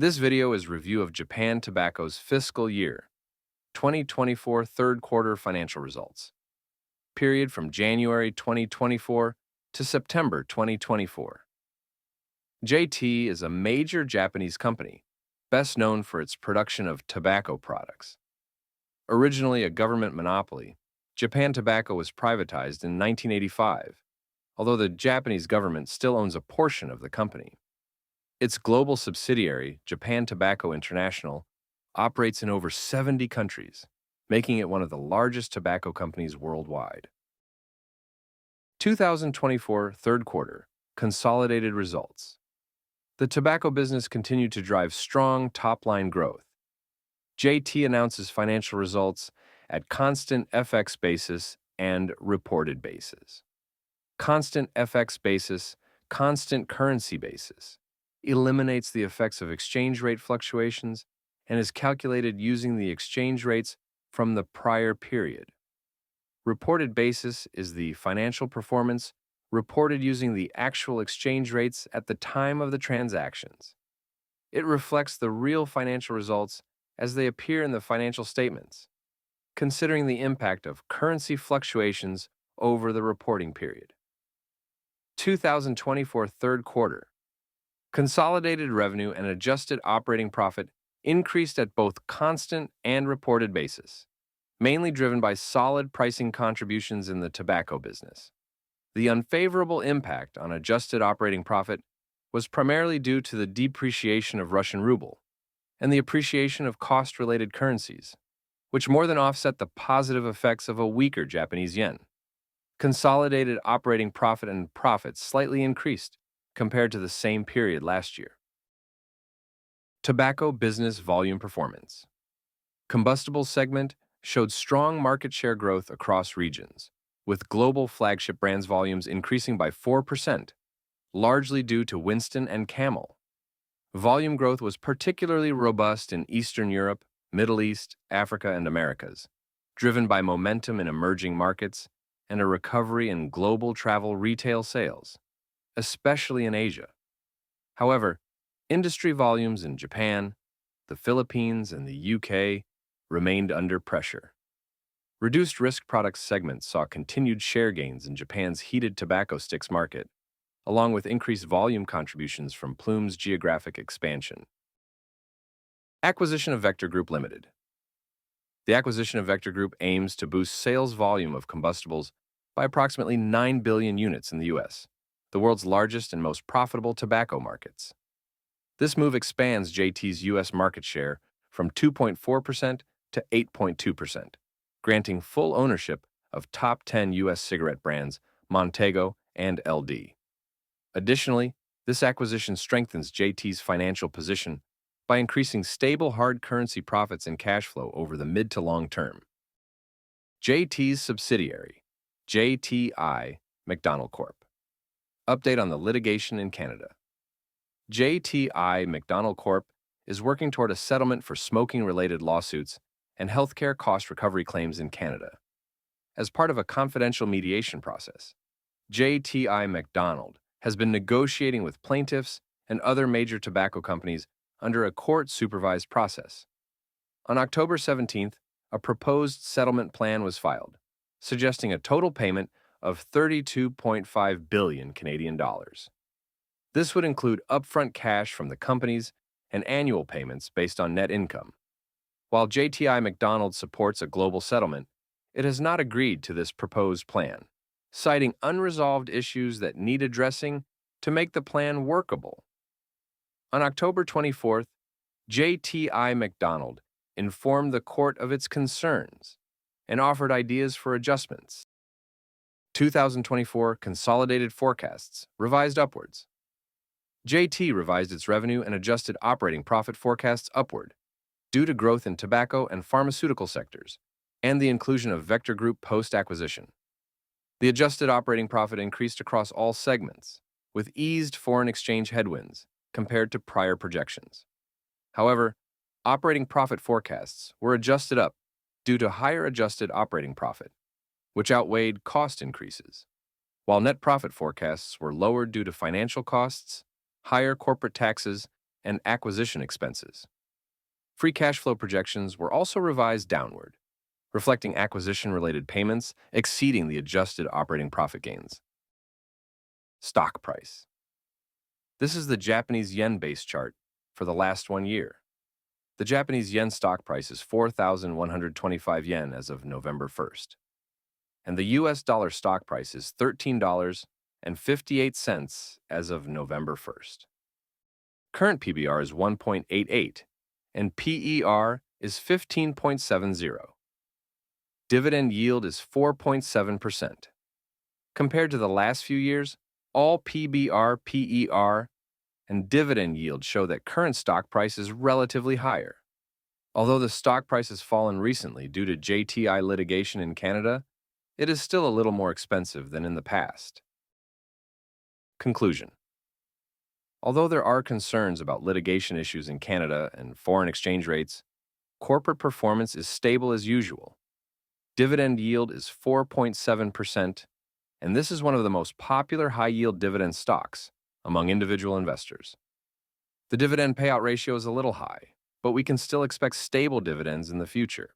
This video is review of Japan Tobacco's fiscal year 2024 third quarter financial results, period from January 2024 to September 2024. JT is a major Japanese company, best known for its production of tobacco products. Originally a government monopoly, Japan Tobacco was privatized in 1985, although the Japanese government still owns a portion of the company. Its global subsidiary, Japan Tobacco International, operates in over 70 countries, making it one of the largest tobacco companies worldwide. 2024 third quarter consolidated results. The tobacco business continued to drive strong top-line growth. JT announces financial results at constant FX basis and reported basis. Constant FX basis, constant currency basis, eliminates the effects of exchange rate fluctuations and is calculated using the exchange rates from the prior period. Reported basis is the financial performance reported using the actual exchange rates at the time of the transactions. It reflects the real financial results as they appear in the financial statements, considering the impact of currency fluctuations over the reporting period. 2024 third quarter. Consolidated revenue and adjusted operating profit increased at both constant and reported basis, mainly driven by solid pricing contributions in the tobacco business. The unfavorable impact on adjusted operating profit was primarily due to the depreciation of Russian ruble and the appreciation of cost-related currencies, which more than offset the positive effects of a weaker Japanese yen. Consolidated operating profit and profits slightly increased compared to the same period last year. Tobacco business volume performance. Combustibles segment showed strong market share growth across regions, with global flagship brands volumes increasing by 4%, largely due to Winston and Camel. Volume growth was particularly robust in Eastern Europe, Middle East, Africa, and Americas, driven by momentum in emerging markets and a recovery in global travel retail sales, especially in Asia. However, industry volumes in Japan, the Philippines, and the UK remained under pressure. Reduced risk products segment saw continued share gains in Japan's heated tobacco sticks market, along with increased volume contributions from Plume's geographic expansion. Acquisition of Vector Group Limited. The acquisition of Vector Group aims to boost sales volume of combustibles by approximately 9 billion units in the U.S., the world's largest and most profitable tobacco markets. This move expands JT's U.S. market share from 2.4% to 8.2%, granting full ownership of top 10 U.S. cigarette brands Montego and LD. Additionally, this acquisition strengthens JT's financial position by increasing stable hard currency profits and cash flow over the mid to long term. JT's subsidiary, JTI Macdonald Corp. Update on the litigation in Canada. JTI Macdonald Corp. is working toward a settlement for smoking-related lawsuits and healthcare cost recovery claims in Canada. As part of a confidential mediation process, JTI Macdonald has been negotiating with plaintiffs and other major tobacco companies under a court-supervised process. On October 17th, a proposed settlement plan was filed, suggesting a total payment of 32.5 billion Canadian dollars. This would include upfront cash from the companies and annual payments based on net income. While JTI Macdonald supports a global settlement, it has not agreed to this proposed plan, citing unresolved issues that need addressing to make the plan workable. On October 24th, JTI Macdonald informed the court of its concerns and offered ideas for adjustments. 2024 Consolidated Forecasts revised upwards. JT revised its revenue and adjusted operating profit forecasts upward due to growth in tobacco and pharmaceutical sectors and the inclusion of Vector Group post-acquisition. The adjusted operating profit increased across all segments, with eased foreign exchange headwinds compared to prior projections. However, operating profit forecasts were adjusted up due to higher adjusted operating profit, which outweighed cost increases, while net profit forecasts were lowered due to financial costs, higher corporate taxes, and acquisition expenses. Free cash flow projections were also revised downward, reflecting acquisition-related payments exceeding the adjusted operating profit gains. Stock price. This is the Japanese yen-based chart for the last 1 year. The Japanese yen stock price is 4,125 yen as of November 1st, and the US dollar stock price is $13.58 as of November 1st. Current PBR is 1.88, and PER is 15.70. Dividend yield is 4.7%. Compared to the last few years, all PBR, PER, and dividend yield show that current stock price is relatively higher. Although the stock price has fallen recently due to JTI litigation in Canada, it is still a little more expensive than in the past. Conclusion. Although there are concerns about litigation issues in Canada and foreign exchange rates, corporate performance is stable as usual. Dividend yield is 4.7%, and this is one of the most popular high-yield dividend stocks among individual investors. The dividend payout ratio is a little high, but we can still expect stable dividends in the future.